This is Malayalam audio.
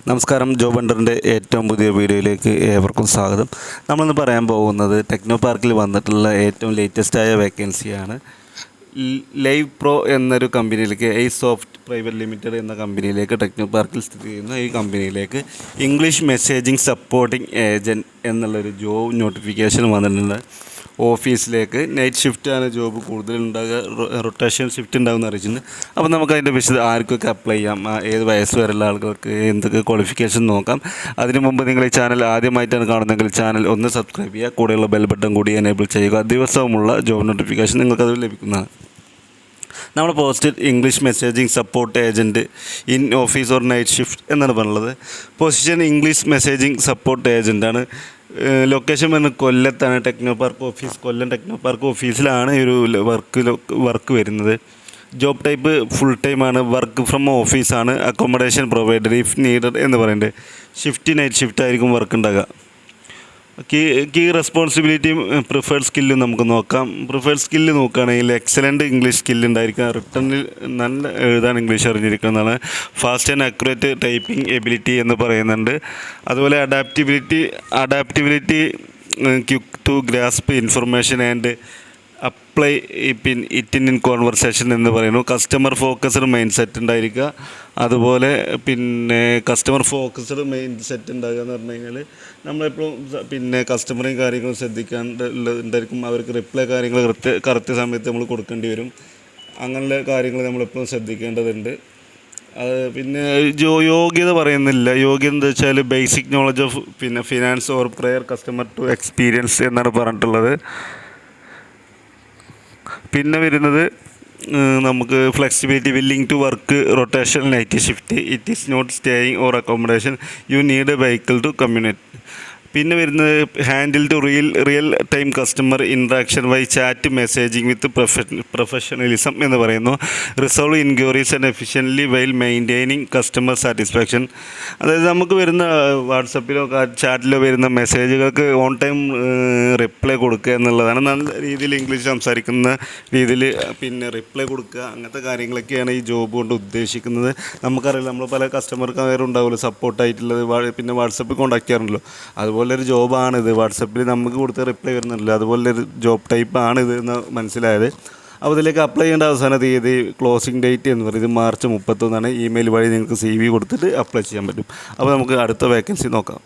നമസ്കാരം. ജോബ് ഹണ്ടറിൻ്റെ ഏറ്റവും പുതിയ വീഡിയോയിലേക്ക് ഏവർക്കും സ്വാഗതം. നമ്മളിന്ന് പറയാൻ പോകുന്നത് ടെക്നോ പാർക്കിൽ വന്നിട്ടുള്ള ഏറ്റവും ലേറ്റസ്റ്റായ വേക്കൻസിയാണ്. ലൈവ് പ്രോ എന്നൊരു കമ്പനിയിലേക്ക്, സോഫ്റ്റ് പ്രൈവറ്റ് ലിമിറ്റഡ് എന്ന കമ്പനിയിലേക്ക്, ടെക്നോ പാർക്കിൽ സ്ഥിതി ചെയ്യുന്ന ഈ കമ്പനിയിലേക്ക് ഇംഗ്ലീഷ് മെസ്സേജിംഗ് സപ്പോർട്ടിംഗ് ഏജൻറ്റ് എന്നുള്ളൊരു ജോബ് നോട്ടിഫിക്കേഷൻ വന്നിട്ടുണ്ട്. ഓഫീസിലേക്ക് നൈറ്റ് ഷിഫ്റ്റാണ് ജോബ് കൂടുതലുണ്ടാകുക, റൊട്ടേഷൻ ഷിഫ്റ്റ് ഉണ്ടാകുമെന്ന് അറിയിച്ചിട്ടുണ്ട്. അപ്പോൾ നമുക്ക് അതിൻ്റെ ആർക്കൊക്കെ അപ്ലൈ ചെയ്യാം, ഏത് വയസ്സ് വരെയുള്ള ആളുകൾക്ക് എന്തൊക്കെ ക്വാളിഫിക്കേഷൻ നോക്കാം. അതിനു മുമ്പ് നിങ്ങൾ ഈ ചാനൽ ആദ്യമായിട്ടാണ് കാണുന്നതെങ്കിൽ ചാനൽ ഒന്ന് സബ്സ്ക്രൈബ് ചെയ്യുക, കൂടെയുള്ള ബെൽ ബട്ടൺ കൂടി എനേബിൾ ചെയ്യുക. ദിവസവുമുള്ള ജോബ് നോട്ടിഫിക്കേഷൻ നിങ്ങൾക്കത് ലഭിക്കുന്നതാണ്. നമ്മുടെ post English messaging support agent in office or night shift എന്നാണ് പറഞ്ഞത്. പൊസിഷൻ ഇംഗ്ലീഷ് മെസ്സേജിംഗ് സപ്പോർട്ട് ഏജൻറ്റാണ്. ലൊക്കേഷൻ വരുന്നത് കൊല്ലത്താണ്. Techno park office, Kollam techno park ഓഫീസിലാണ് ഈ ഒരു വർക്ക് വരുന്നത്. ജോബ് ടൈപ്പ് ഫുൾ ടൈമാണ്. വർക്ക് ഫ്രം ഓഫീസാണ്. അക്കോമഡേഷൻ പ്രൊവൈഡഡ് ഇഫ് നീഡഡ് എന്ന് പറയുന്നത്. ഷിഫ്റ്റ് നൈറ്റ് ഷിഫ്റ്റ് ആയിരിക്കും വർക്ക് ഉണ്ടാകുക. കീ റെസ്പോൺസിബിലിറ്റിയും പ്രിഫേർഡ് സ്കില്ലും നമുക്ക് നോക്കാം. പ്രിഫേർഡ് സ്കില്ല് നോക്കുകയാണെങ്കിൽ എക്സലൻറ്റ് ഇംഗ്ലീഷ് സ്കില്ല് ഉണ്ടായിരിക്കുക, റിട്ടണിൽ നല്ല എഴുതാൻ ഇംഗ്ലീഷ് അറിഞ്ഞിരിക്കുന്നതാണ്. Fast and accurate typing ability എന്ന് പറയുന്നുണ്ട്. അതുപോലെ adaptability quick to grasp information and apply it in conversation എന്ന് പറയുന്നു. കസ്റ്റമർ ഫോക്കസ്ഡ് മൈൻഡ് സെറ്റ് ഉണ്ടായിരിക്കുക. അതുപോലെ കസ്റ്റമർ ഫോക്കസ്ഡ് മൈൻഡ് സെറ്റ് ഉണ്ടാകുക എന്ന് പറഞ്ഞു കഴിഞ്ഞാൽ നമ്മളെപ്പോഴും കസ്റ്റമറേയും കാര്യങ്ങളും ശ്രദ്ധിക്കാണ്ടുണ്ടായിരിക്കും. അവർക്ക് റിപ്ലൈ കാര്യങ്ങൾ കറക്റ്റ് സമയത്ത് നമ്മൾ കൊടുക്കേണ്ടി വരും. അങ്ങനെയുള്ള കാര്യങ്ങൾ നമ്മളെപ്പോഴും ശ്രദ്ധിക്കേണ്ടതുണ്ട്. യോഗ്യത പറയുന്നില്ല. യോഗ്യത എന്താ വെച്ചാൽ basic knowledge of finance or prior customer to experience എന്നാണ് പറഞ്ഞിട്ടുള്ളത്. പിന്നെ വരുന്നത് നമുക്ക് flexibility, willing to work rotation night shift, it is not staying or accommodation, you need a vehicle to commute. പിന്നെ വരുന്നത് handle to real time customer interaction via chat messaging with professionalism എന്ന് പറയുന്നു. Resolve enquiries and efficiently while maintaining customer satisfaction. അതായത് നമുക്ക് വരുന്ന വാട്സപ്പിലോ ചാറ്റിലോ വരുന്ന മെസ്സേജുകൾക്ക് ഓൺ ടൈം റിപ്ലൈ കൊടുക്കുക എന്നുള്ളതാണ്. നല്ല രീതിയിൽ ഇംഗ്ലീഷ് സംസാരിക്കുന്ന രീതിയിൽ റിപ്ലൈ കൊടുക്കുക, അങ്ങനത്തെ കാര്യങ്ങളൊക്കെയാണ് ഈ ജോബ് കൊണ്ട് ഉദ്ദേശിക്കുന്നത്. നമുക്കറിയില്ല, നമ്മൾ പല കസ്റ്റമർ കെയർ ഉണ്ടാവുമല്ലോ സപ്പോർട്ടായിട്ടുള്ളത്, വാട്സപ്പിൽ കോൺടാക്ട് ചെയ്യാറുണ്ടല്ലോ. അതുപോലൊരു ജോബാണിത്. വാട്സപ്പിൽ നമുക്ക് കൊടുത്ത റിപ്ലൈ വരുന്നില്ല, അതുപോലൊരു ജോബ് ടൈപ്പാണിത് എന്ന് മനസ്സിലായത്. അപ്പോൾ ഇതിലേക്ക് അപ്ലൈ ചെയ്യേണ്ട അവസാന തീയതി, ക്ലോസിംഗ് ഡേറ്റ് എന്ന് പറയുന്നത് മാർച്ച് 31. ഇമെയിൽ വഴി നിങ്ങൾക്ക് CV കൊടുത്തിട്ട് അപ്ലൈ ചെയ്യാൻ പറ്റും. അപ്പോൾ നമുക്ക് അടുത്ത വേക്കൻസി നോക്കാം.